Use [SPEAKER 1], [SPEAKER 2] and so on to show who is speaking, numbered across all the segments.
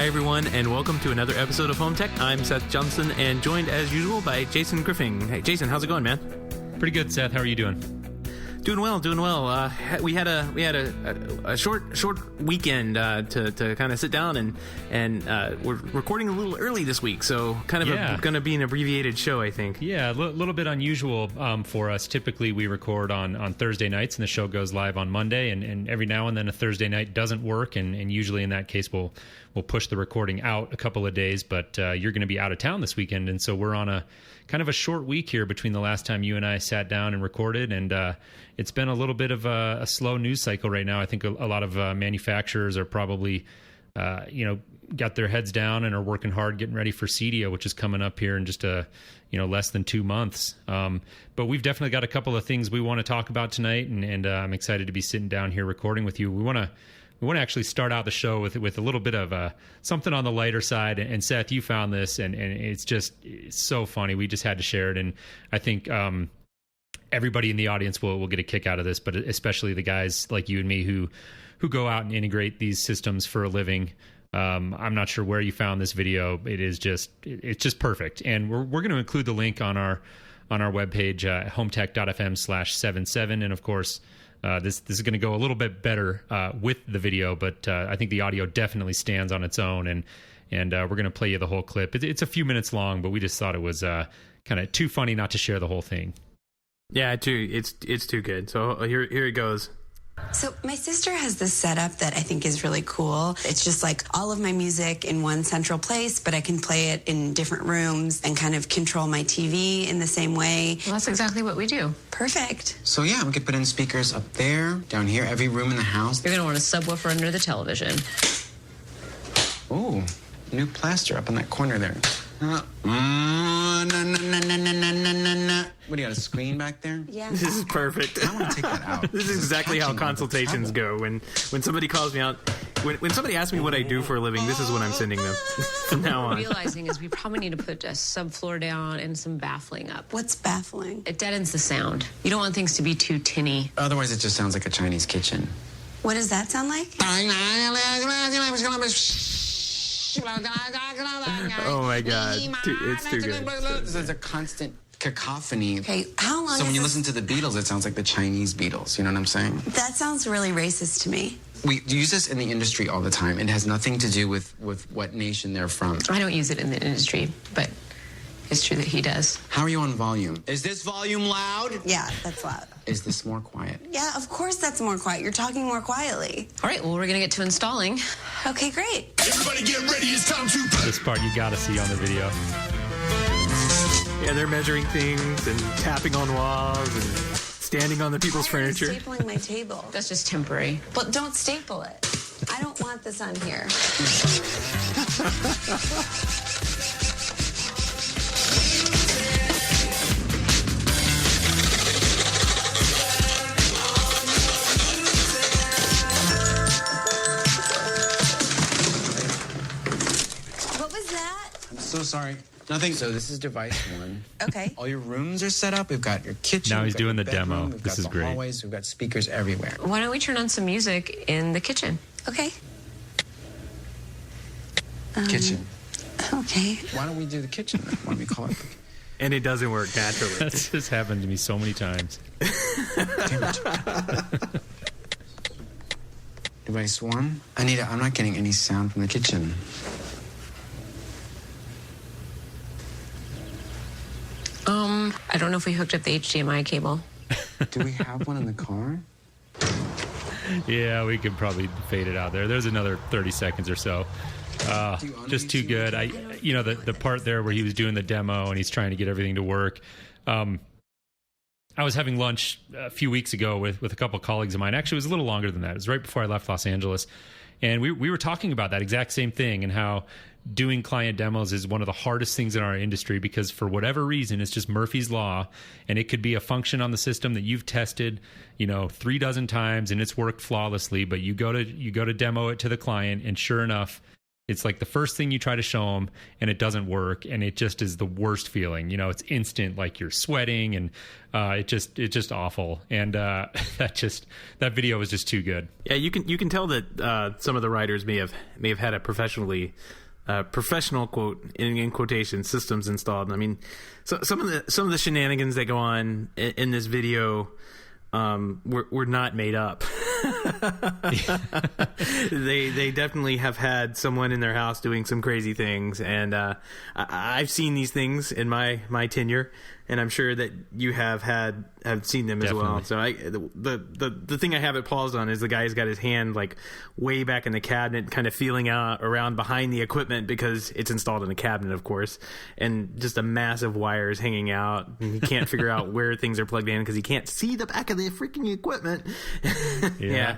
[SPEAKER 1] Hi, everyone, and welcome to another episode of Home Tech. I'm Seth Johnson, and joined as usual by Jason Griffin. Hey, Jason, how's it going, man?
[SPEAKER 2] Pretty good, Seth. How are you doing?
[SPEAKER 1] Doing well. We had a short weekend to kind of sit down and we're recording a little early this week, so kind of going to be an abbreviated show, I think.
[SPEAKER 2] Yeah, a little bit unusual for us. Typically, we record on Thursday nights, and the show goes live on Monday. And every now and then, a Thursday night doesn't work, and usually in that case, we'll push the recording out a couple of days. But you're going to be out of town this weekend, and so we're on a kind of a short week here between the last time you and I sat down and recorded, and it's been a little bit of a slow news cycle right now. I think a lot of manufacturers are probably, got their heads down and are working hard getting ready for CEDIA, which is coming up here in just less than 2 months. But we've definitely got a couple of things we want to talk about tonight, and I'm excited to be sitting down here recording with you. We want to actually start out the show with a little bit of something on the lighter side. And Seth, you found this, and it's so funny. We just had to share it, and I think everybody in the audience will get a kick out of this, but especially the guys like you and me who go out and integrate these systems for a living. I'm not sure where you found this video. It's just perfect, and we're going to include the link on our webpage, HomeTech.fm/77, and of course. This is going to go a little bit better with the video, but I think the audio definitely stands on its own, and we're going to play you the whole clip. It's a few minutes long, but we just thought it was kind of too funny not to share the whole thing.
[SPEAKER 1] Yeah, it's too good. So here it goes.
[SPEAKER 3] So my sister has this setup that I think is really cool. It's just like all of my music in one central place, but I can play it in different rooms and kind of control my TV in the same way.
[SPEAKER 4] Well, that's exactly what we do.
[SPEAKER 3] Perfect.
[SPEAKER 5] So yeah, we could put in speakers up there, down here, every room in the house.
[SPEAKER 4] You're going to want a subwoofer under the television.
[SPEAKER 5] Ooh, new plaster up in that corner there. What do you got, a screen back there?
[SPEAKER 3] Yeah.
[SPEAKER 1] This is perfect.
[SPEAKER 5] I want to take that out.
[SPEAKER 1] This is exactly how consultations go. When somebody calls me out, when somebody asks me what I do for a living, this is what I'm sending them from now on.
[SPEAKER 4] Realizing is we probably need to put a subfloor down and some baffling up.
[SPEAKER 3] What's baffling?
[SPEAKER 4] It deadens the sound. You don't want things to be too tinny.
[SPEAKER 5] Otherwise, it just sounds like a Chinese kitchen.
[SPEAKER 3] What does that sound like?
[SPEAKER 1] Oh my God, it's too good.
[SPEAKER 5] There's a constant cacophony.
[SPEAKER 3] Okay, how long
[SPEAKER 5] So when you
[SPEAKER 3] this...
[SPEAKER 5] listen to the Beatles, it sounds like the Chinese Beatles. You know what I'm saying?
[SPEAKER 3] That sounds really racist to me.
[SPEAKER 5] We use this in the industry all the time. It has nothing to do with what nation they're from.
[SPEAKER 4] I don't use it in the industry, but it's true that he does.
[SPEAKER 5] How are you on volume? Is this volume loud?
[SPEAKER 3] Yeah, that's loud.
[SPEAKER 5] Is this more quiet?
[SPEAKER 3] Yeah, of course that's more quiet. You're talking more quietly.
[SPEAKER 4] All right, well, we're going to get to installing.
[SPEAKER 3] Okay, great.
[SPEAKER 6] Everybody get ready, it's time to...
[SPEAKER 2] This part you got to see on the video.
[SPEAKER 1] Yeah, they're measuring things and tapping on walls and standing on the people's furniture.
[SPEAKER 3] Stapling my table.
[SPEAKER 4] That's just temporary.
[SPEAKER 3] But don't staple it. I don't want this on here. What was that?
[SPEAKER 5] I'm so sorry. Nothing. So this is device one.
[SPEAKER 3] Okay.
[SPEAKER 5] All your rooms are set up. We've got your kitchen.
[SPEAKER 2] Now he's
[SPEAKER 5] we've got
[SPEAKER 2] doing
[SPEAKER 5] your
[SPEAKER 2] the
[SPEAKER 5] bedroom,
[SPEAKER 2] demo.
[SPEAKER 5] We've
[SPEAKER 2] This
[SPEAKER 5] got
[SPEAKER 2] is
[SPEAKER 5] the
[SPEAKER 2] great.
[SPEAKER 5] hallways. We've got speakers everywhere.
[SPEAKER 4] Why don't we turn on some music in the kitchen?
[SPEAKER 3] Okay.
[SPEAKER 5] Kitchen.
[SPEAKER 3] Okay.
[SPEAKER 5] Why don't we do the kitchen? Why don't we call it?
[SPEAKER 1] And it doesn't work naturally.
[SPEAKER 2] That's just happened to me so many times.
[SPEAKER 5] Device one. Anita, I'm not getting any sound from the kitchen.
[SPEAKER 4] I don't know if we hooked up the HDMI cable.
[SPEAKER 5] Do we have one in the car?
[SPEAKER 2] Yeah, we could probably fade it out there. There's another 30 seconds or so. Just too good. The part there where he was doing the demo and he's trying to get everything to work. I was having lunch a few weeks ago with a couple of colleagues of mine. Actually, it was a little longer than that. It was right before I left Los Angeles. And we were talking about that exact same thing and how doing client demos is one of the hardest things in our industry because for whatever reason, it's just Murphy's Law. And it could be a function on the system that you've tested, 3 dozen times and it's worked flawlessly. But you go to demo it to the client and sure enough, It's like the first thing you try to show them and it doesn't work, and it just is the worst feeling. You know, it's instant, like you're sweating, and it's just awful. And that video was just too good.
[SPEAKER 1] Yeah, you can tell that some of the writers may have had a professional quote in quotation systems installed. I mean, so some of the shenanigans that go on in this video were not made up. They definitely have had someone in their house doing some crazy things, and I've seen these things in my tenure, and I'm sure that you have seen them as well. So the thing I have it paused on is the guy's got his hand like way back in the cabinet, kind of feeling out around behind the equipment because it's installed in a cabinet, of course, and just a massive wires hanging out, and he can't figure out where things are plugged in because he can't see the back of the freaking equipment. Yeah.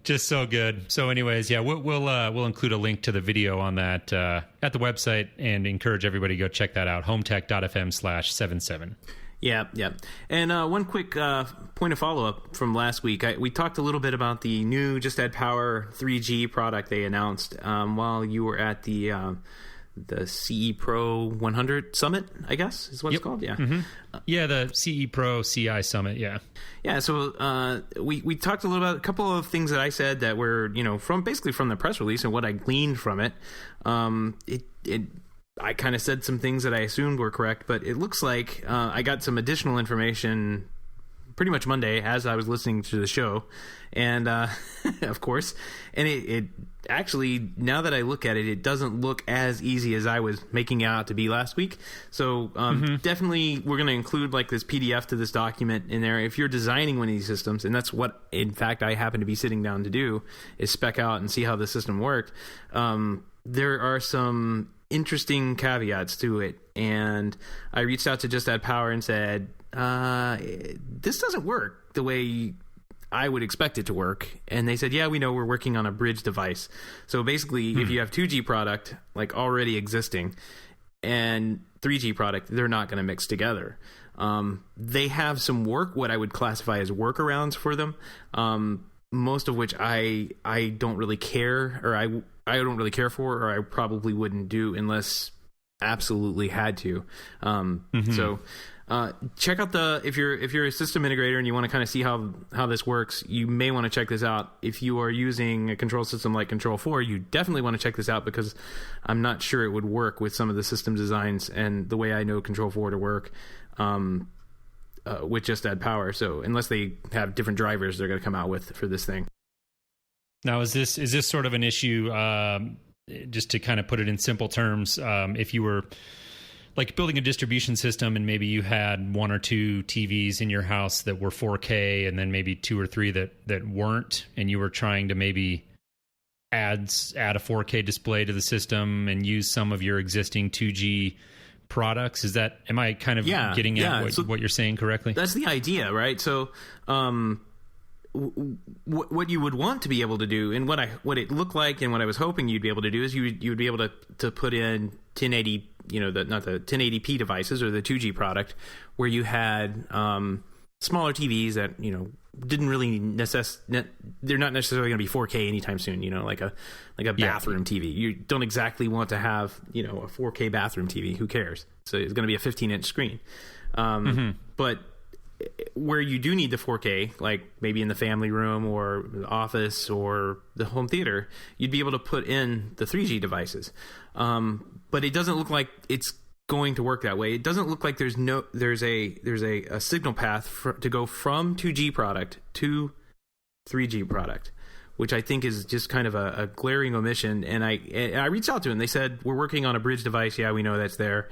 [SPEAKER 2] Just so good. So anyways, yeah, we'll include a link to the video on that at the website, and encourage everybody to go check that out. HomeTech.fm/77.
[SPEAKER 1] Yeah. And one quick point of follow-up from last week. We talked a little bit about the new Just Add Power 3G product they announced while you were at the CE Pro 100 Summit, I guess is what it's called. Yeah.
[SPEAKER 2] Mm-hmm. Yeah, the CE Pro CI Summit, yeah.
[SPEAKER 1] Yeah, so we talked a little about a couple of things that I said that were, from the press release and what I gleaned from it. I kind of said some things that I assumed were correct, but it looks like I got some additional information pretty much Monday as I was listening to the show, and of course, and it actually, now that I look at it, it doesn't look as easy as I was making it out to be last week. So definitely we're going to include like this PDF to this document in there. If you're designing one of these systems, and that's what in fact I happen to be sitting down to do, is spec out and see how the system worked. There are some interesting caveats to it, and I reached out to Just Add Power and said, this doesn't work the way I would expect it to work. And they said, yeah, we know, we're working on a bridge device. So basically, if you have 2G product like already existing and 3G product, they're not going to mix together. They have some what I would classify as workarounds for them, most of which I don't really care, or I don't really care for, or I probably wouldn't do unless absolutely had to. So check out if you're a system integrator and you want to kind of see how this works, you may want to check this out. If you are using a control system like Control 4, you definitely want to check this out, because I'm not sure it would work with some of the system designs and the way I know Control 4 to work with Just Add Power. So unless they have different drivers they're going to come out with for this thing.
[SPEAKER 2] Now, is this sort of an issue, just to kind of put it in simple terms, if you were like building a distribution system and maybe you had one or two TVs in your house that were 4K and then maybe two or three that weren't, and you were trying to maybe add a 4K display to the system and use some of your existing 2G products? Am I kind of getting at what you're saying correctly? That's
[SPEAKER 1] the idea, right? So what you would want to be able to do, and what it looked like, and what I was hoping you'd be able to do, is you would be able to put in 1080, not the 1080p devices or the 2G product, where you had smaller TVs that didn't really they're not necessarily going to be 4K anytime soon. Like a bathroom TV. You don't exactly want to have a 4K bathroom TV. Who cares? So it's going to be a 15-inch screen. But where you do need the 4K, like maybe in the family room or the office or the home theater, you'd be able to put in the 3G devices. But it doesn't look like it's going to work that way. It doesn't look like there's a signal path to go from 2G product to 3G product, which I think is just kind of a glaring omission. And I reached out to them. They said, we're working on a bridge device. Yeah, we know that's there.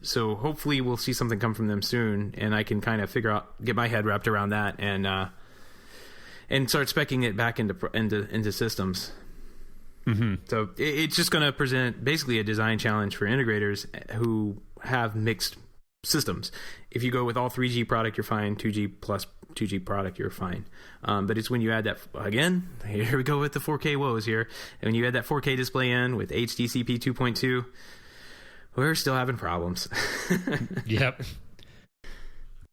[SPEAKER 1] So hopefully we'll see something come from them soon, and I can kind of get my head wrapped around that, and start speccing it back into systems. So it's just going to present basically a design challenge for integrators who have mixed systems. If you go with all 3G product, you're fine. 2G plus 2G product, you're fine. But it's when you add that, again, here we go with the 4K woes here. And when you add that 4K display in with HDCP 2.2, we're still having problems.
[SPEAKER 2] Yep.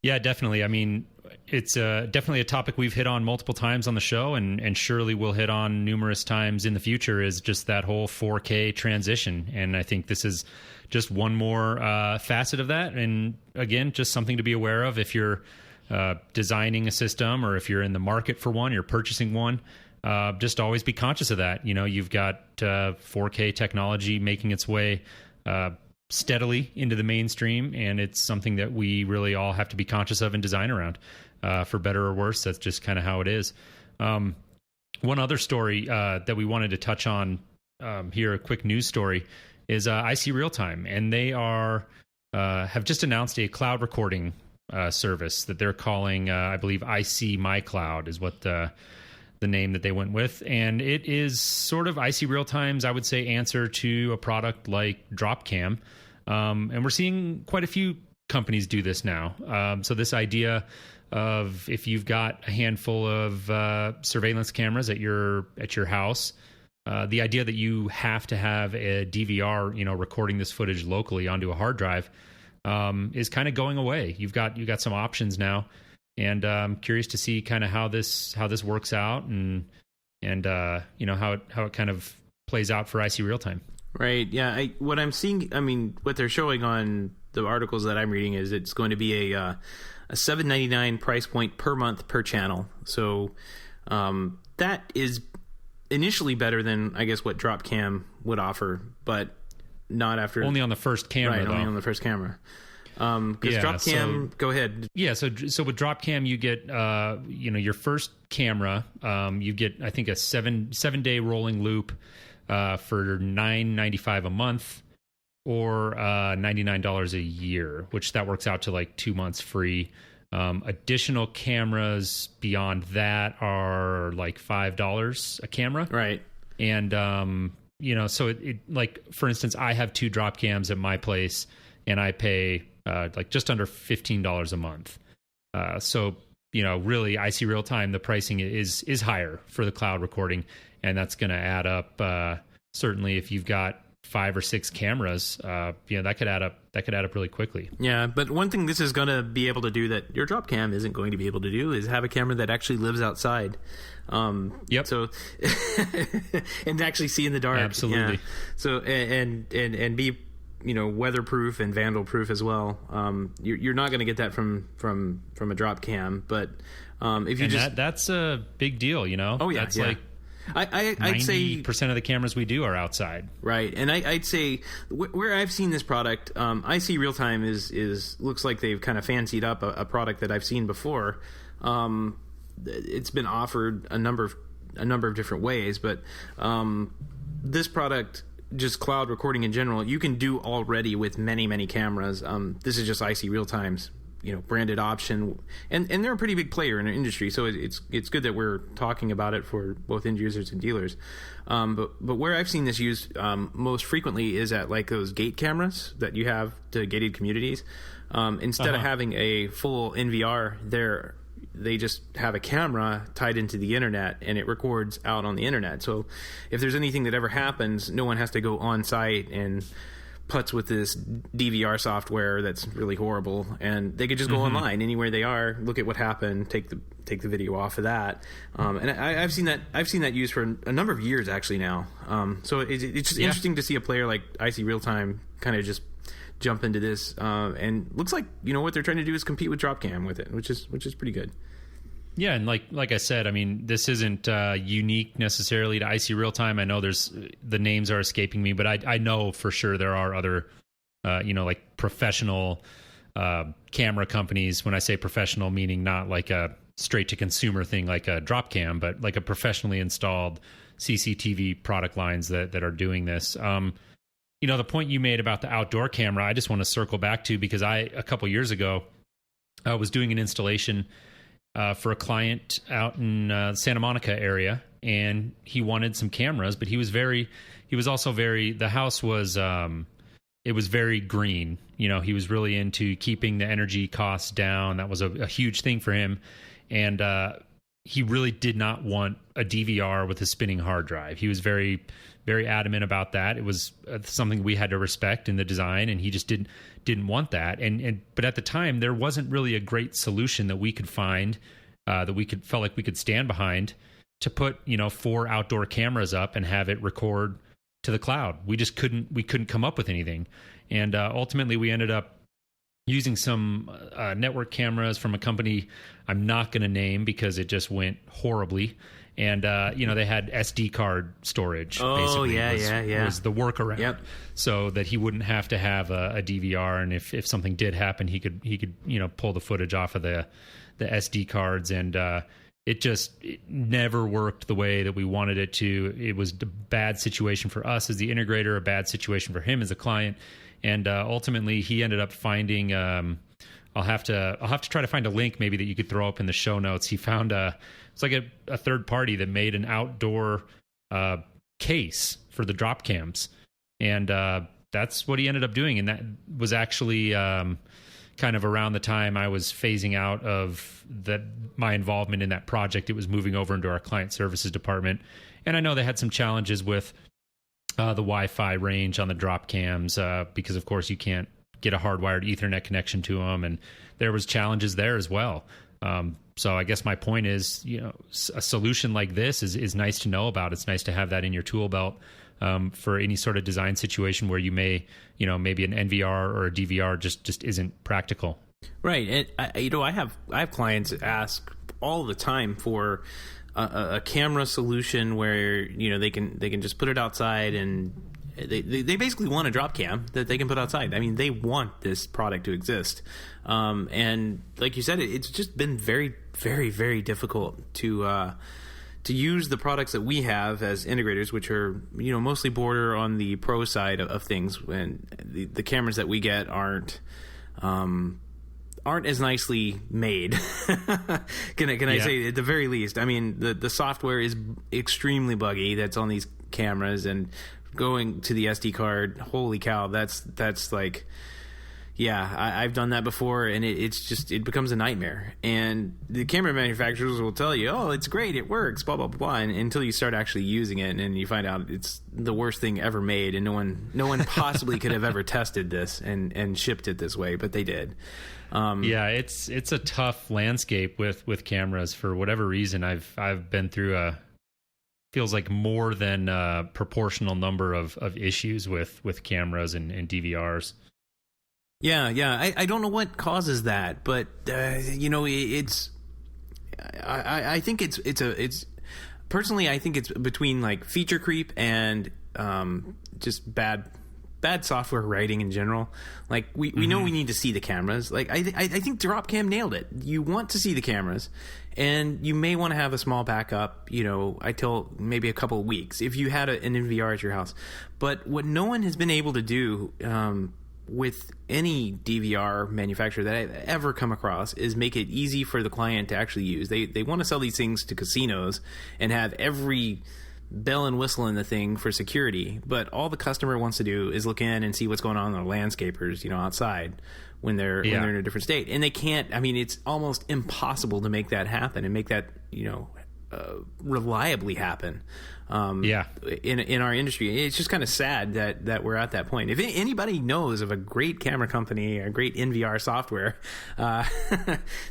[SPEAKER 2] Yeah, definitely. I mean, it's definitely a topic we've hit on multiple times on the show, and surely we'll hit on numerous times in the future, is just that whole 4K transition. And I think this is just one more facet of that. And again, just something to be aware of if you're designing a system, or if you're in the market for one, you're purchasing one. Just always be conscious of that. You've got 4K technology making its way steadily into the mainstream, and it's something that we really all have to be conscious of and design around, for better or worse. That's just kind of how it is. One other story that we wanted to touch on here, a quick news story, is IC Realtime, and they have just announced a cloud recording service that they're calling, I believe, IC My Cloud is what the name that they went with. And it is sort of IC Realtime's, I would say, answer to a product like Dropcam. And we're seeing quite a few companies do this now. So this idea of, if you've got a handful of surveillance cameras at your house, the idea that you have to have a DVR, recording this footage locally onto a hard drive, is kind of going away. You've got some options now. And I'm curious to see kind of how this works out, and how it kind of plays out for IC Realtime.
[SPEAKER 1] Right. Yeah. What I'm seeing, what they're showing on the articles that I'm reading is it's going to be a $7.99 price point per month per channel. So that is initially better than, I guess, what Dropcam would offer, but not after.
[SPEAKER 2] Only on the first camera,
[SPEAKER 1] right,
[SPEAKER 2] though.
[SPEAKER 1] Only on the first camera. Because Dropcam, go ahead.
[SPEAKER 2] Yeah, so with Dropcam, you get your first camera. You get, I think, a 7-day rolling loop for $9.95 a month, or $99 a year, which that works out to like 2 months free. Additional cameras beyond that are like $5 a camera,
[SPEAKER 1] right? And
[SPEAKER 2] so it like, for instance, I have 2 Dropcams at my place, and I pay like just under $15 a month. So, really, IC Realtime, the pricing is higher for the cloud recording, and that's going to add up. Certainly, if you've got 5 or 6 cameras, that could add up. That could add up really quickly.
[SPEAKER 1] Yeah, but one thing this is going to be able to do that your Dropcam isn't going to be able to do is have a camera that actually lives outside.
[SPEAKER 2] Yep.
[SPEAKER 1] So, and actually see in the dark.
[SPEAKER 2] Absolutely.
[SPEAKER 1] Yeah. So and be weatherproof and vandal proof as well. You're not going to get that from a Dropcam, but if you
[SPEAKER 2] that's a big deal.
[SPEAKER 1] Oh yeah,
[SPEAKER 2] that's
[SPEAKER 1] yeah.
[SPEAKER 2] Like I'd say 90% of the cameras we do are outside.
[SPEAKER 1] Right, and I'd say where I've seen this product, IC Realtime is looks like they've kind of fancied up a product that I've seen before. It's been offered a number of different ways, but this product, just cloud recording in general, you can do already with many cameras. This is just IC Realtime's branded option, and they're a pretty big player in the industry, so it's good that we're talking about it for both end users and dealers. But where I've seen this used most frequently is at like those gate cameras that you have to gated communities. Instead of having a full NVR there, they just have a camera tied into the internet, and it records out on the internet. So if there's anything that ever happens, no one has to go on site and putz with this DVR software that's really horrible, and they could just go online anywhere they are, look at what happened, take the video off of that. And I've seen that used for a number of years actually now. So it's just interesting to see a player like IC Realtime kind of just jump into this, and looks like what they're trying to do is compete with Dropcam with it, which is pretty good.
[SPEAKER 2] Yeah, and like I said, this isn't unique necessarily to IC Realtime. I know the names are escaping me, but I know for sure there are other, like professional camera companies. When I say professional, meaning not like a straight to consumer thing like a Dropcam, but like a professionally installed CCTV product lines that are doing this. The point you made about the outdoor camera, I just want to circle back to, because a couple years ago, I was doing an installation for a client out in Santa Monica area, and he wanted some cameras, but the house was, it was very green. He was really into keeping the energy costs down. That was a huge thing for him. And he really did not want a DVR with a spinning hard drive. He was very, very adamant about that. It was something we had to respect in the design, and he just didn't want that. But at the time, there wasn't really a great solution that we could find that we felt like we could stand behind to put 4 outdoor cameras up and have it record to the cloud. We just couldn't come up with anything, and ultimately we ended up using some network cameras from a company I'm not going to name because it just went horribly. And, they had SD card storage.
[SPEAKER 1] Oh,
[SPEAKER 2] basically
[SPEAKER 1] yeah.
[SPEAKER 2] was the workaround. Yep. So that he wouldn't have to have a DVR. And if something did happen, he could pull the footage off of the SD cards. And it never worked the way that we wanted it to. It was a bad situation for us as the integrator, a bad situation for him as a client. And ultimately, he ended up finding. I'll have to try to find a link maybe that you could throw up in the show notes. He found it's like a third party that made an outdoor case for the drop cams, and that's what he ended up doing. And that was actually kind of around the time I was phasing out of my involvement in that project. It was moving over into our client services department, and I know they had some challenges with the Wi-Fi range on the drop cams because, of course, you can't get a hardwired Ethernet connection to them, and there was challenges there as well. So I guess my point is, a solution like this is nice to know about. It's nice to have that in your tool belt for any sort of design situation where you may, maybe an NVR or a DVR just isn't practical.
[SPEAKER 1] Right, and I have clients ask all the time for a camera solution where they can just put it outside, and they basically want a drop cam that they can put outside. I mean, they want this product to exist, and like you said, it's just been very, very, very difficult to use the products that we have as integrators, which are mostly border on the pro side of things. When the cameras that we get aren't as nicely made. Can I say, at the very least? I mean, the software is extremely buggy that's on these cameras, and going to the SD card, holy cow, that's like, I've done that before, and it becomes a nightmare. And the camera manufacturers will tell you, oh, it's great, it works, blah blah blah, and until you start actually using it, and you find out it's the worst thing ever made, and no one possibly could have ever tested this and shipped it this way, but they did.
[SPEAKER 2] It's a tough landscape with cameras. For whatever reason, I've been through feels like more than a proportional number of issues with cameras and DVRs.
[SPEAKER 1] Yeah. I don't know what causes that, but it's. I think it's personally, I think it's between like feature creep and just bad software writing in general. Like we know we need to see the cameras. Like I think Dropcam nailed it. You want to see the cameras, and you may want to have a small backup, until maybe a couple of weeks if you had an NVR at your house. But what no one has been able to do with any DVR manufacturer that I've ever come across is make it easy for the client to actually use. They want to sell these things to casinos and have every bell and whistle in the thing for security, but all the customer wants to do is look in and see what's going on in the landscapers, outside when they're in a different state, and they can't. I mean, it's almost impossible to make that happen and make that reliably happen. In our industry, it's just kind of sad that we're at that point. If anybody knows of a great camera company or great NVR software,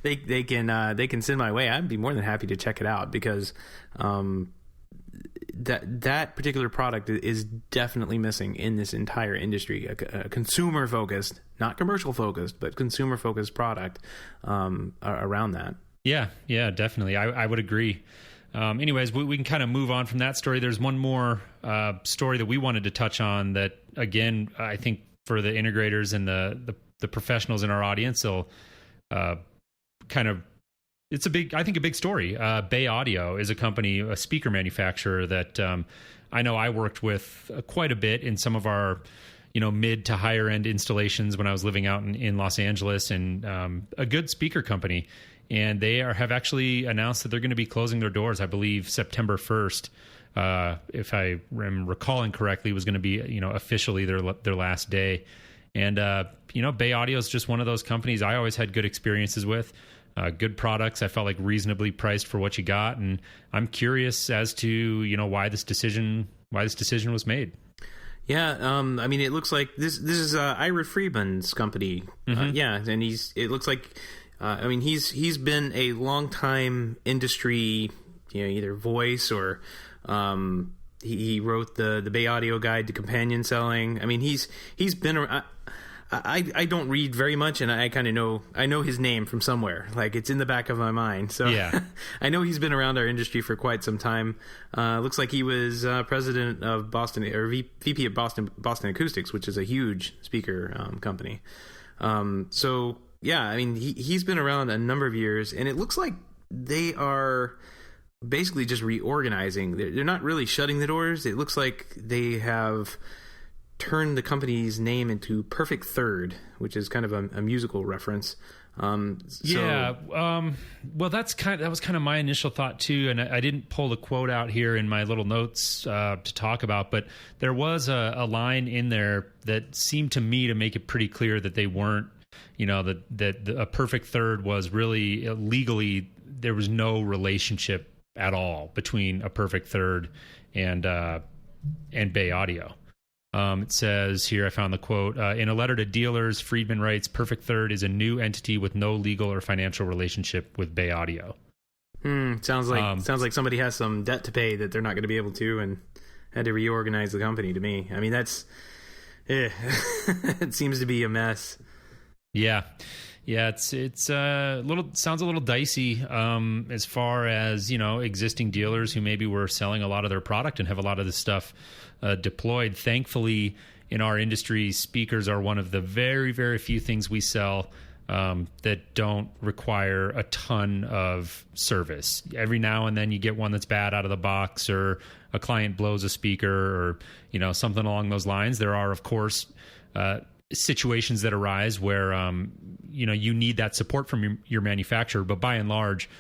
[SPEAKER 1] they can send my way. I'd be more than happy to check it out, because that particular product is definitely missing in this entire industry. A consumer focused, not commercial focused, but consumer focused product around that. Yeah,
[SPEAKER 2] definitely. I would agree. Anyways, we can kind of move on from that story. There's one more story that we wanted to touch on that, again, I think for the integrators and the professionals in our audience, they'll kind of, it's a big story. Bay Audio is a company, a speaker manufacturer that I know I worked with quite a bit in some of our mid to higher end installations when I was living out in Los Angeles, and a good speaker company. And they have actually announced that they're going to be closing their doors, I believe, September 1st. If I am recalling correctly, was going to be, officially their last day. And, Bay Audio is just one of those companies I always had good experiences with. good products. I felt like reasonably priced for what you got, and I'm curious as to why this decision was made.
[SPEAKER 1] Yeah, I mean, it looks like this is Ira Friedman's company.
[SPEAKER 2] Mm-hmm.
[SPEAKER 1] And it looks like, I mean, he's been a long time industry, either voice or he wrote the Bay Audio Guide to Companion Selling. I mean, he's been around. I don't read very much, and I kind of know his name from somewhere. Like, it's in the back of my mind. So
[SPEAKER 2] yeah.
[SPEAKER 1] I know he's been around our industry for quite some time. Looks like he was president of Boston, or VP of Boston Acoustics, which is a huge speaker company. So yeah, I mean, he's been around a number of years, and it looks like they are basically just reorganizing. They're not really shutting the doors. It looks like they have turned the company's name into Perfect Third, which is kind of a musical reference.
[SPEAKER 2] Well, that was kind of my initial thought too, and I didn't pull the quote out here in my little notes to talk about, but there was a line in there that seemed to me to make it pretty clear that they weren't, that a Perfect Third was really legally, there was no relationship at all between a Perfect Third and Bay Audio. It says here, I found the quote, in a letter to dealers, Friedman writes, Perfect Third is a new entity with no legal or financial relationship with Bay Audio.
[SPEAKER 1] Sounds like somebody has some debt to pay that they're not going to be able to, and had to reorganize the company to me. I mean, that's, it seems to be a mess.
[SPEAKER 2] Yeah. Yeah, it's sounds a little dicey as far as, existing dealers who maybe were selling a lot of their product and have a lot of this stuff deployed. Thankfully, in our industry, speakers are one of the very, very few things we sell that don't require a ton of service. Every now and then you get one that's bad out of the box, or a client blows a speaker, or something along those lines. There are, of course, situations that arise where you need that support from your manufacturer, but by and large,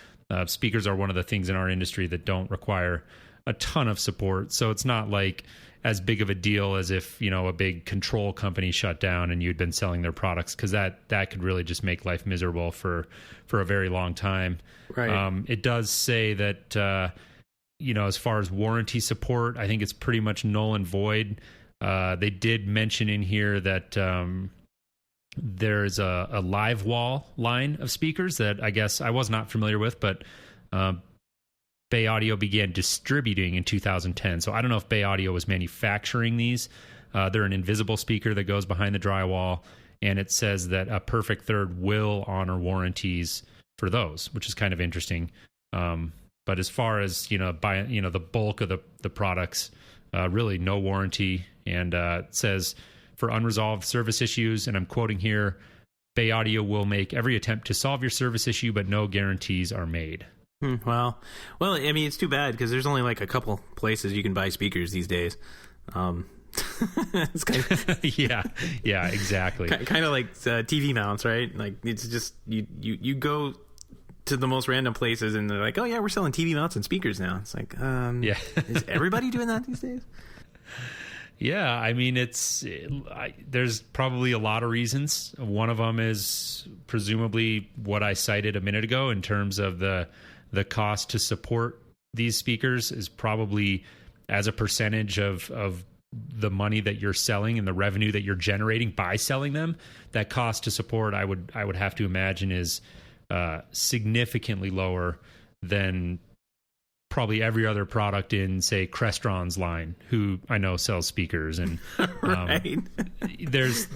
[SPEAKER 2] speakers are one of the things in our industry that don't require a ton of support. So it's not like as big of a deal as if a big control company shut down and you'd been selling their products, because that could really just make life miserable for a very long time.
[SPEAKER 1] Right.
[SPEAKER 2] It does say that as far as warranty support, I think it's pretty much null and void. They did mention in here that there's a live wall line of speakers that I guess I was not familiar with, but Bay Audio began distributing in 2010. So I don't know if Bay Audio was manufacturing these. They're an invisible speaker that goes behind the drywall, and it says that a Perfect Third will honor warranties for those, which is kind of interesting. But as far as the bulk of the products, really no warranty. And it says, for unresolved service issues, and I'm quoting here, Bay Audio will make every attempt to solve your service issue, but no guarantees are made.
[SPEAKER 1] Well, I mean, it's too bad, because there's only like a couple places you can buy speakers these days. It's kind of
[SPEAKER 2] yeah, exactly.
[SPEAKER 1] Kind of like TV mounts, right? Like, it's just you go to the most random places, and they're like, "Oh yeah, we're selling TV mounts and speakers now." It's like, is everybody doing that these days?
[SPEAKER 2] Yeah, I mean, there's probably a lot of reasons. One of them is presumably what I cited a minute ago in terms of the cost to support these speakers is probably as a percentage of the money that you're selling and the revenue that you're generating by selling them. That cost to support, I would have to imagine, is significantly lower than probably every other product in, say, Crestron's line, who I know sells speakers, and
[SPEAKER 1] right.
[SPEAKER 2] there's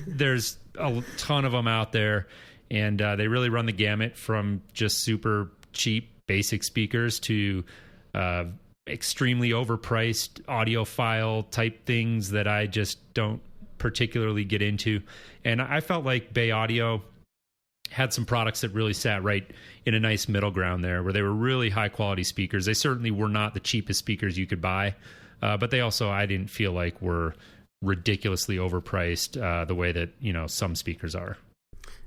[SPEAKER 2] a ton of them out there, and they really run the gamut from just super cheap basic speakers to extremely overpriced audiophile type things that I just don't particularly get into. And I felt like Bay Audio had some products that really sat right in a nice middle ground there, where they were really high quality speakers. They certainly were not the cheapest speakers you could buy, but they also, I didn't feel like, were ridiculously overpriced the way that some speakers are.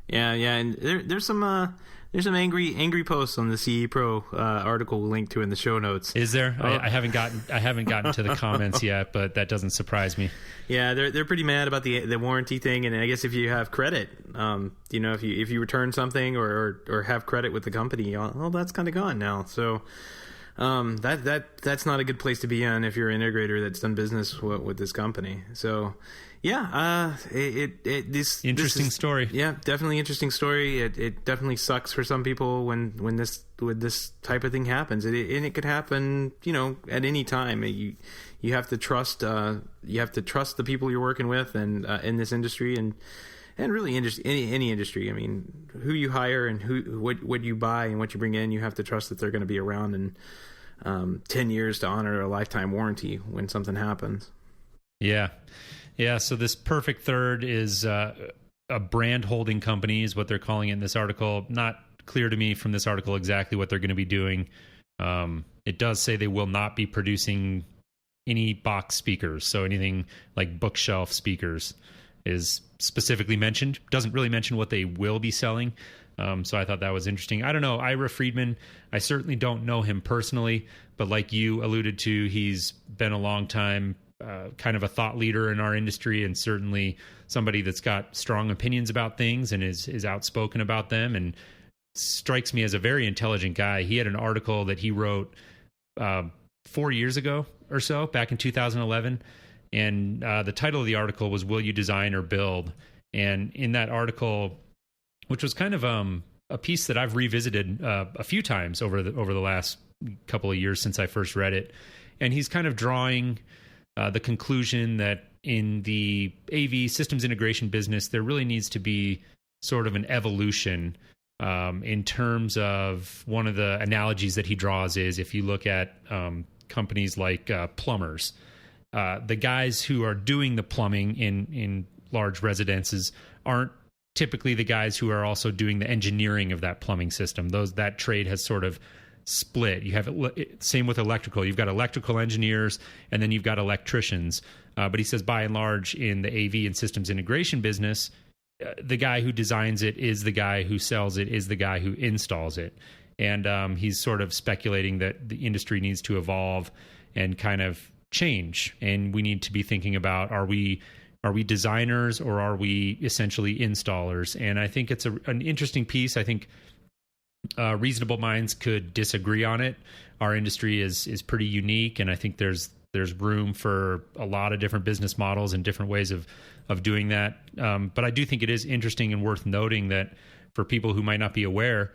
[SPEAKER 1] Yeah, and there's some There's some angry posts on the CE Pro article we'll link to in the show notes.
[SPEAKER 2] Is there? I haven't gotten to the comments yet, but that doesn't surprise me.
[SPEAKER 1] Yeah, they're pretty mad about the warranty thing, and I guess if you have credit, if you return something or have credit with the company, that's kind of gone now. So that's not a good place to be in if you're an integrator that's done business with this company. So. Yeah, this
[SPEAKER 2] interesting story.
[SPEAKER 1] Yeah, definitely interesting story. It definitely sucks for some people when this type of thing happens. It could happen, at any time. You have to trust the people you're working with, and in this industry, and really any industry. I mean, who you hire and what you buy and what you bring in, you have to trust that they're going to be around in 10 years to honor a lifetime warranty when something happens.
[SPEAKER 2] Yeah. Yeah, so this Perfect Third is a brand holding company is what they're calling it in this article. Not clear to me from this article exactly what they're going to be doing. It does say they will not be producing any box speakers, so anything like bookshelf speakers is specifically mentioned. Doesn't really mention what they will be selling, so I thought that was interesting. I don't know, Ira Friedman, I certainly don't know him personally, but like you alluded to, he's been a long time kind of a thought leader in our industry, and certainly somebody that's got strong opinions about things and is outspoken about them, and strikes me as a very intelligent guy. He had an article that he wrote 4 years ago or so, back in 2011, and the title of the article was "Will You Design or Build?" And in that article, which was kind of a piece that I've revisited a few times over the last couple of years since I first read it, and he's kind of drawing the conclusion that in the AV systems integration business, there really needs to be sort of an evolution in terms of one of the analogies that he draws is if you look at companies like plumbers, the guys who are doing the plumbing in large residences aren't typically the guys who are also doing the engineering of that plumbing system. That trade has sort of split. You have same with electrical. You've got electrical engineers, and then you've got electricians. But he says, by and large, in the AV and systems integration business, the guy who designs it is the guy who sells it, is the guy who installs it. And he's sort of speculating that the industry needs to evolve and kind of change. And we need to be thinking about, are we designers or are we essentially installers? And I think it's an interesting piece. I think reasonable minds could disagree on it. Our industry is pretty unique, and I think there's room for a lot of different business models and different ways of doing that. But I do think it is interesting and worth noting that for people who might not be aware,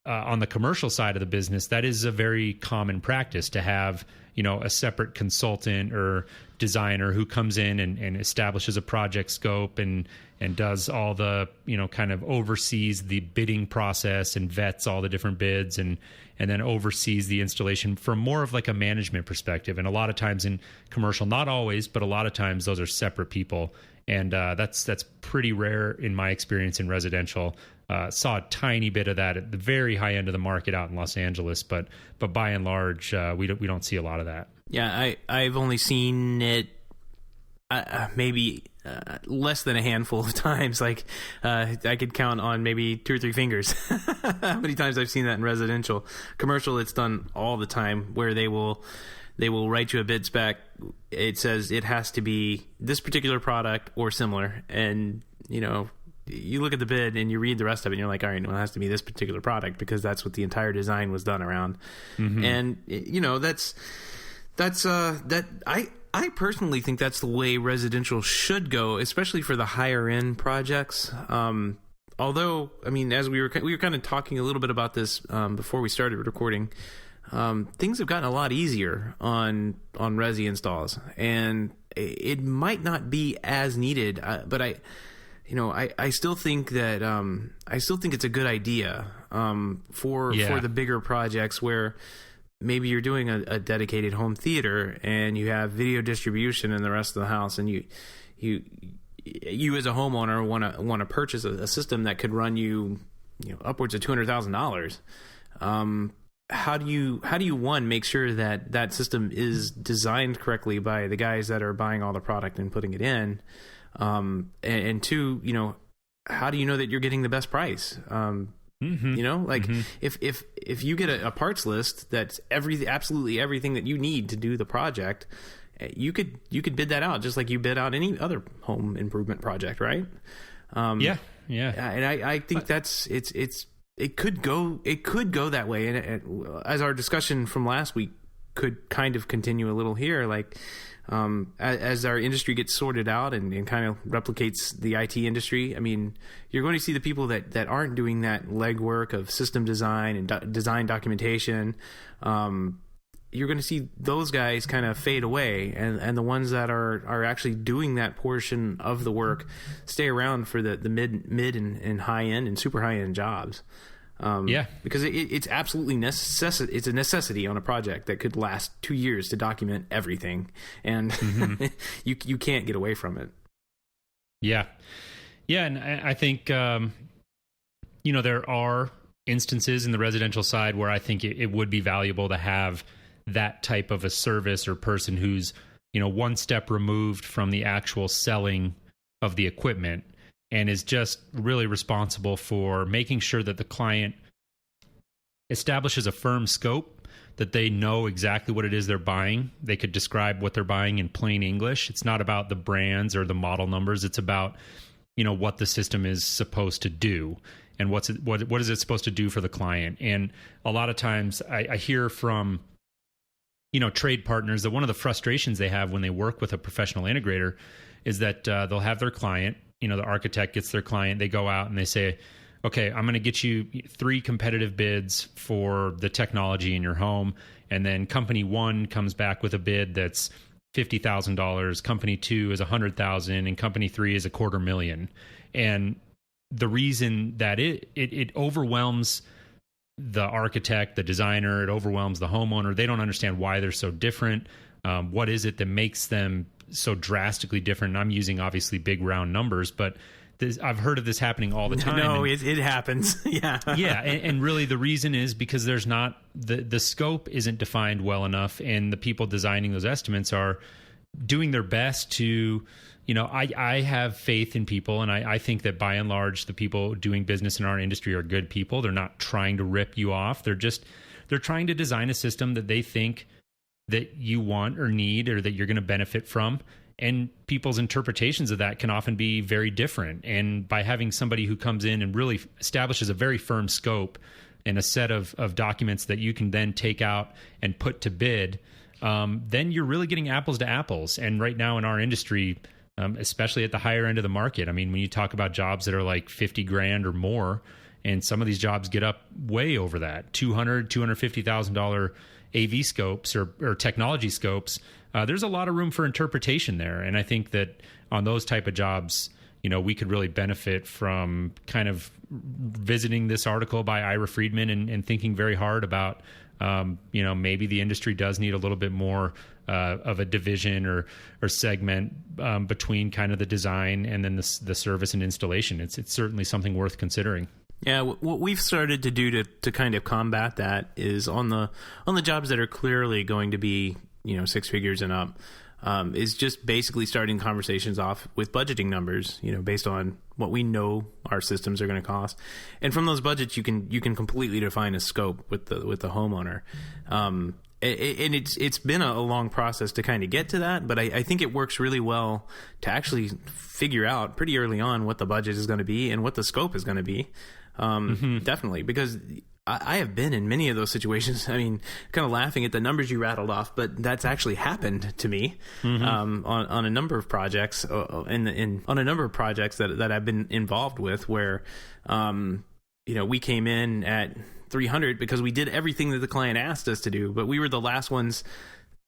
[SPEAKER 2] on the commercial side of the business, that is a very common practice to have, a separate consultant or designer who comes in and establishes a project scope and does all the, kind of oversees the bidding process and vets all the different bids and then oversees the installation from more of like a management perspective. And a lot of times in commercial, not always, but a lot of times those are separate people. And that's pretty rare in my experience in residential. Saw a tiny bit of that at the very high end of the market out in Los Angeles, but by and large, we don't see a lot of that.
[SPEAKER 1] Yeah, I've only seen it maybe less than a handful of times. Like I could count on maybe 2 or 3 fingers how many times I've seen that in residential. Commercial, it's done all the time, where they will write you a bid spec. It says it has to be this particular product or similar, and you look at the bid and you read the rest of it and you're like, all right, well, it has to be this particular product because that's what the entire design was done around. Mm-hmm. And I personally think that's the way residential should go, especially for the higher end projects. Although, I mean, as we were kind of talking a little bit about this before we started recording, things have gotten a lot easier on resi installs, and it might not be as needed, but I still think that it's a good idea for the bigger projects where maybe you're doing a dedicated home theater and you have video distribution in the rest of the house, and you as a homeowner want to purchase a system that could run you upwards of $200,000. How do you one, make sure that system is designed correctly by the guys that are buying all the product and putting it in? And two, how do you know that you're getting the best price? You know, like if you get a parts list that's absolutely everything that you need to do the project, you could bid that out just like you bid out any other home improvement project, right?
[SPEAKER 2] Yeah.
[SPEAKER 1] And I think it could go that way, and as our discussion from last week could kind of continue a little here, like. As our industry gets sorted out and kind of replicates the IT industry, I mean, you're going to see the people that aren't doing that legwork of system design and design documentation. You're going to see those guys kind of fade away, and the ones that are actually doing that portion of the work stay around for the mid and high end and super high end jobs. Because it's absolutely it's a necessity on a project that could last 2 years to document everything, and you can't get away from it.
[SPEAKER 2] And I think there are instances in the residential side where I think it would be valuable to have that type of a service or person who's one step removed from the actual selling of the equipment, and is just really responsible for making sure that the client establishes a firm scope, that they know exactly what it is they're buying. They could describe what they're buying in plain English. It's not about the brands or the model numbers. It's about, what the system is supposed to do and what is it supposed to do for the client. And a lot of times I hear from, trade partners that one of the frustrations they have when they work with a professional integrator is that they'll have their client, the architect gets their client, they go out and they say, okay, I'm going to get you 3 competitive bids for the technology in your home. And then company 1 comes back with a bid that's $50,000. Company 2 is $100,000 and company 3 is $250,000. And the reason that it overwhelms the architect, the designer, it overwhelms the homeowner. They don't understand why they're so different. What is it that makes them so drastically different? And I'm using obviously big round numbers, but I've heard of this happening all the time.
[SPEAKER 1] No, it happens. Yeah.
[SPEAKER 2] And really the reason is because there's not the scope isn't defined well enough, and the people designing those estimates are doing their best to, I have faith in people, and I think that by and large the people doing business in our industry are good people. They're not trying to rip you off. They're trying to design a system that they think that you want or need or that you're going to benefit from. And people's interpretations of that can often be very different. And by having somebody who comes in and really establishes a very firm scope and a set of documents that you can then take out and put to bid, then you're really getting apples to apples. And right now in our industry, especially at the higher end of the market, I mean, when you talk about jobs that are like $50,000 or more, and some of these jobs get up way over that, $250,000 AV scopes or technology scopes, there's a lot of room for interpretation there. And I think that on those type of jobs, we could really benefit from kind of visiting this article by Ira Friedman and thinking very hard about, maybe the industry does need a little bit more of a division or segment between kind of the design and then the service and installation. It's certainly something worth considering.
[SPEAKER 1] Yeah, what we've started to do to kind of combat that is on the jobs that are clearly going to be 6 figures and up, is just basically starting conversations off with budgeting numbers, based on what we know our systems are going to cost, and from those budgets you can completely define a scope with the homeowner. And it's been a long process to kind of get to that, but I think it works really well to actually figure out pretty early on what the budget is going to be and what the scope is going to be. Definitely, because I have been in many of those situations. I mean, kind of laughing at the numbers you rattled off, but that's actually happened to me on a number of projects, on a number of projects that I've been involved with, where we came in at 300 because we did everything that the client asked us to do, but we were the last ones.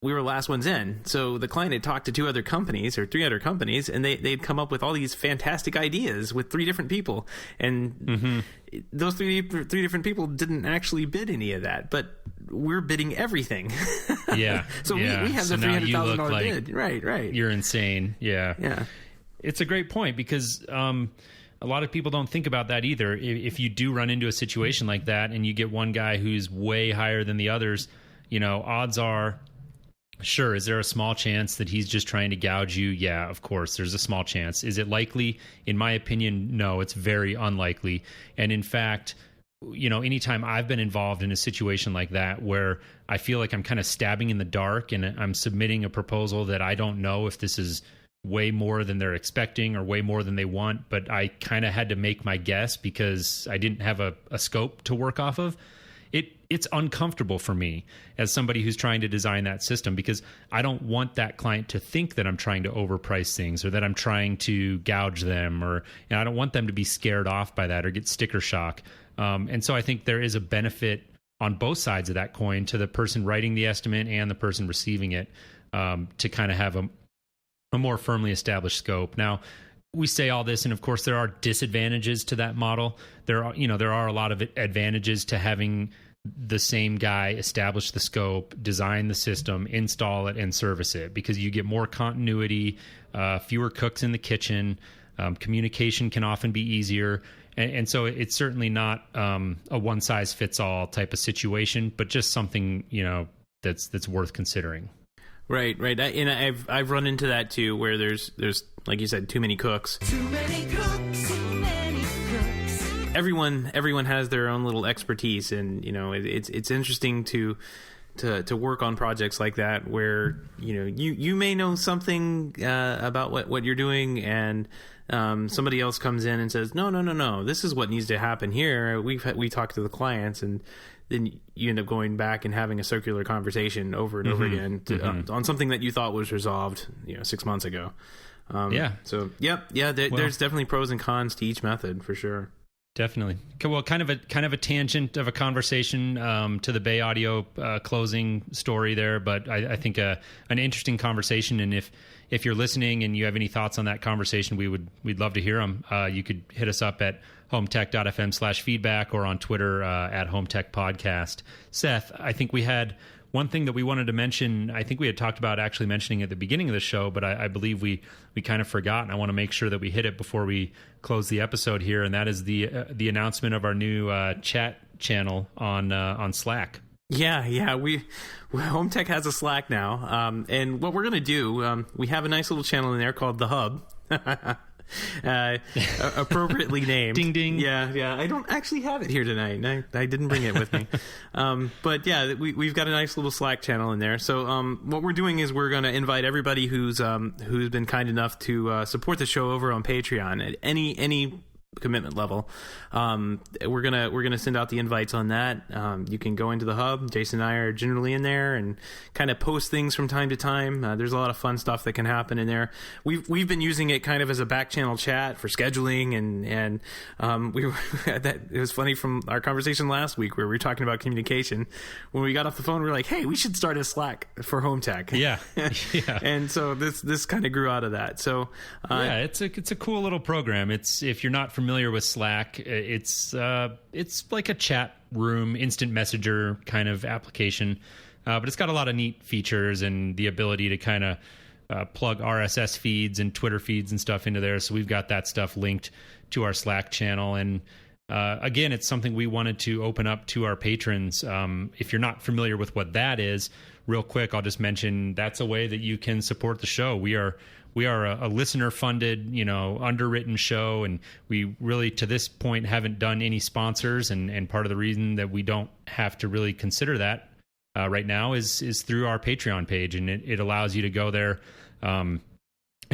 [SPEAKER 1] We were last ones in. So the client had talked to 2 other companies or 3 other companies, and they'd come up with all these fantastic ideas with 3 different people. And those three different people didn't actually bid any of that, but we're bidding everything.
[SPEAKER 2] Yeah.
[SPEAKER 1] So we have the $300,000 bid. Right.
[SPEAKER 2] You're insane. Yeah.
[SPEAKER 1] Yeah.
[SPEAKER 2] It's a great point because a lot of people don't think about that either. If you do run into a situation like that and you get one guy who's way higher than the others, odds are, sure, is there a small chance that he's just trying to gouge you? Yeah, of course, there's a small chance. Is it likely? In my opinion, no, it's very unlikely. And in fact, anytime I've been involved in a situation like that where I feel like I'm kind of stabbing in the dark and I'm submitting a proposal that I don't know if this is way more than they're expecting or way more than they want, but I kind of had to make my guess because I didn't have a scope to work off of. It's uncomfortable for me as somebody who's trying to design that system, because I don't want that client to think that I'm trying to overprice things or that I'm trying to gouge them, and I don't want them to be scared off by that or get sticker shock. And so I think there is a benefit on both sides of that coin to the person writing the estimate and the person receiving it, to kind of have a more firmly established scope. Now, we say all this, and of course there are disadvantages to that model. There are a lot of advantages to having the same guy establish the scope, design the system, install it, and service it, because you get more continuity, fewer cooks in the kitchen, communication can often be easier. And so it's certainly not a one-size-fits-all type of situation, but just something, that's worth considering.
[SPEAKER 1] Right. And I've run into that too, where there's like you said, too many cooks. Everyone has their own little expertise, and it's interesting to work on projects like that where you may know something about what you're doing, and somebody else comes in and says no, this is what needs to happen here. We talk to the clients, and then you end up going back and having a circular conversation over and over again on something that you thought was resolved 6 months ago. So there's definitely pros and cons to each method for sure.
[SPEAKER 2] Definitely. Well, kind of a tangent of a conversation to the Bay Audio closing story there, but I think an interesting conversation. And if you're listening and you have any thoughts on that conversation, we'd love to hear them. You could hit us up at HomeTech.fm/feedback or on Twitter at HomeTech Podcast. Seth, I think we had one thing that we wanted to mention. I think we had talked about actually mentioning at the beginning of the show, but I believe we kind of forgot, and I want to make sure that we hit it before we close the episode here, and that is the announcement of our new chat channel on Slack.
[SPEAKER 1] Yeah. HomeTech has a Slack now, and what we're going to do, we have a nice little channel in there called The Hub. Appropriately named.
[SPEAKER 2] Ding ding.
[SPEAKER 1] Yeah. I don't actually have it here tonight. I didn't bring it with me. But yeah, we've got a nice little Slack channel in there. So what we're doing is we're going to invite everybody who's been kind enough to support the show over on Patreon at any commitment level. We're gonna send out the invites on that. You can go into the hub. Jason and I are generally in there and kind of post things from time to time. There's a lot of fun stuff that can happen in there. We've been using it kind of as a back channel chat for scheduling, and it was funny from our conversation last week where we were talking about communication. When we got off the phone, we were like, hey, we should start a Slack for HomeTech.
[SPEAKER 2] Yeah.
[SPEAKER 1] And so this kind of grew out of that. So
[SPEAKER 2] it's a cool little program. It's, if you're not familiar with Slack, it's like a chat room, instant messenger kind of application, but it's got a lot of neat features and the ability to kind of plug RSS feeds and Twitter feeds and stuff into there. So we've got that stuff linked to our Slack channel, and again, it's something we wanted to open up to our patrons. If you're not familiar with what that is, real quick, I'll just mention that's a way that you can support the show. We are a listener-funded, underwritten show, and we really, to this point, haven't done any sponsors. And part of the reason that we don't have to really consider that right now is through our Patreon page, and it allows you to go there and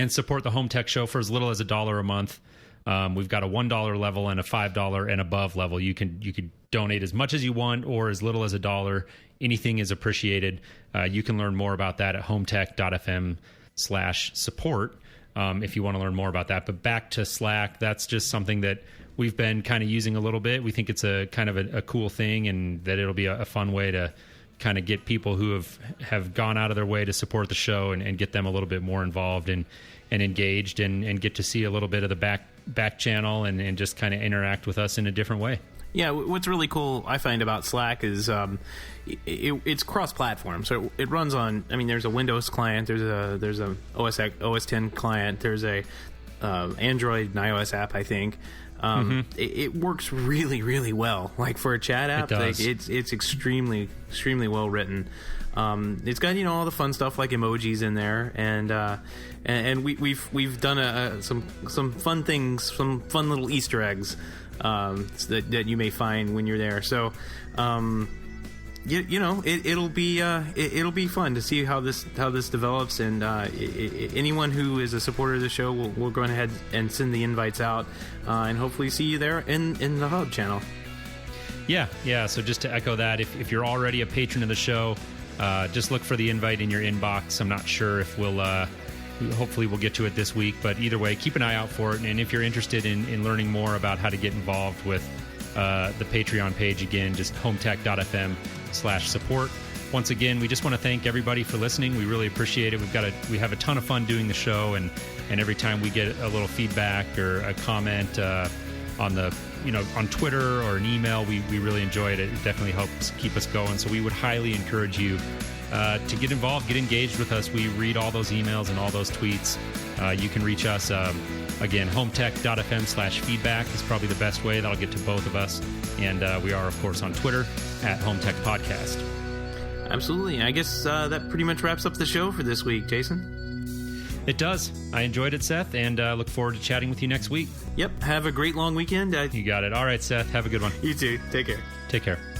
[SPEAKER 2] support the Home Tech Show for as little as $1 a month. We've got a $1 level and a $5 and above level. You could donate as much as you want or as little as $1. Anything is appreciated. You can learn more about that at HomeTech.fm/support if you want to learn more about that. But back to Slack, that's just something that we've been kind of using a little bit. We think it's a kind of a cool thing, and that it'll be a fun way to kind of get people who have gone out of their way to support the show and get them a little bit more involved and engaged and get to see a little bit of the back channel and just kind of interact with us in a different way.
[SPEAKER 1] Yeah, what's really cool I find about Slack is it's cross-platform. So it runs on. I mean, there's a Windows client, there's a OS X client, there's a Android and iOS app, I think. It works really, really well. Like for a chat app, it's extremely well written. It's got all the fun stuff like emojis in there, and we've done some fun things, some fun little Easter eggs that you may find when you're there. So, it'll be fun to see how this develops, and anyone who is a supporter of the show, we'll go ahead and send the invites out, and hopefully see you there in the Hub channel.
[SPEAKER 2] Yeah. So just to echo that, if you're already a patron of the show, just look for the invite in your inbox. I'm not sure if hopefully we'll get to it this week, but either way, keep an eye out for it. And if you're interested in learning more about how to get involved with the Patreon page, again, just HomeTech.fm/support. Once again, we just want to thank everybody for listening. We really appreciate it. We have a ton of fun doing the show, and every time we get a little feedback or a comment on Twitter or an email, we really enjoy it. It definitely helps keep us going. So we would highly encourage you to get involved, get engaged with us. We read all those emails and all those tweets. You can reach us, again, HomeTech.fm/feedback is probably the best way. That'll get to both of us. And we are, of course, on Twitter at HomeTech Podcast.
[SPEAKER 1] Absolutely. I guess that pretty much wraps up the show for this week, Jason.
[SPEAKER 2] It does. I enjoyed it, Seth, and look forward to chatting with you next week.
[SPEAKER 1] Yep. Have a great long weekend.
[SPEAKER 2] You got it. All right, Seth. Have a good one.
[SPEAKER 1] You too. Take care.
[SPEAKER 2] Take care.